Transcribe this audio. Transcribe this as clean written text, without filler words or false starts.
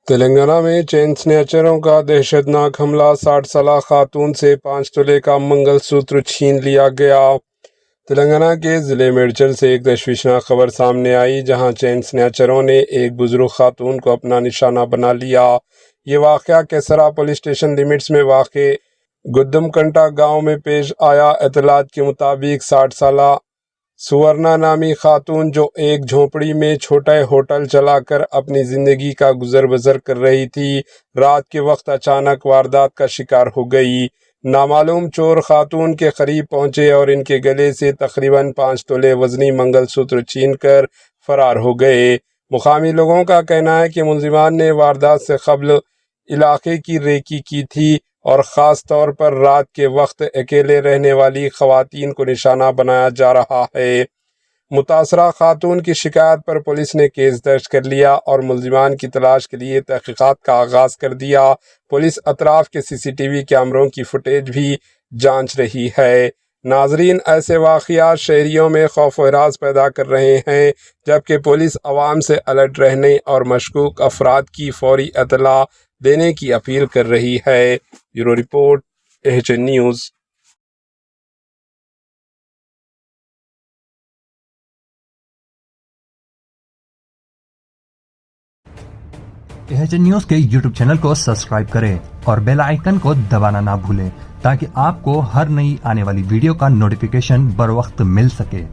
تلنگانہ میں چین سنیچروں کا دہشتناک حملہ، 60 سالہ خاتون سے 5 تولے کا منگل سوتر چھین لیا گیا۔ تلنگانہ کے ضلع میڈچل سے ایک تشویشناک خبر سامنے آئی، جہاں چین سنیچروں نے ایک بزرگ خاتون کو اپنا نشانہ بنا لیا۔ یہ واقعہ کیسرا پولیس اسٹیشن لمٹس میں واقع گدم کنٹا گاؤں میں پیش آیا۔ اطلاعات کے مطابق 60 سالہ سورنا نامی خاتون، جو ایک جھونپڑی میں چھوٹا ہوٹل چلا کر اپنی زندگی کا گزر بسر کر رہی تھی، رات کے وقت اچانک واردات کا شکار ہو گئی۔ نامعلوم چور خاتون کے قریب پہنچے اور ان کے گلے سے تقریباً 5 تولے وزنی منگل سوتر چھین کر فرار ہو گئے۔ مقامی لوگوں کا کہنا ہے کہ ملزمان نے واردات سے قبل علاقے کی ریکی کی تھی اور خاص طور پر رات کے وقت اکیلے رہنے والی خواتین کو نشانہ بنایا جا رہا ہے۔ متاثرہ خاتون کی شکایت پر پولیس نے کیس درج کر لیا اور ملزمان کی تلاش کے لیے تحقیقات کا آغاز کر دیا۔ پولیس اطراف کے CCTV کیمروں کی فوٹیج بھی جانچ رہی ہے۔ ناظرین، ایسے واقعات شہریوں میں خوف و ہراس پیدا کر رہے ہیں، جبکہ پولیس عوام سے الرٹ رہنے اور مشکوک افراد کی فوری اطلاع دینے کی اپیل کر رہی ہے۔ Bureau report, AHN news. AHN news کے YouTube چینل کو سبسکرائب کریں اور بیل آئیکن کو دبانا نہ بھولیں تاکہ آپ کو ہر نئی آنے والی ویڈیو کا نوٹیفیکیشن بر وقت مل سکے۔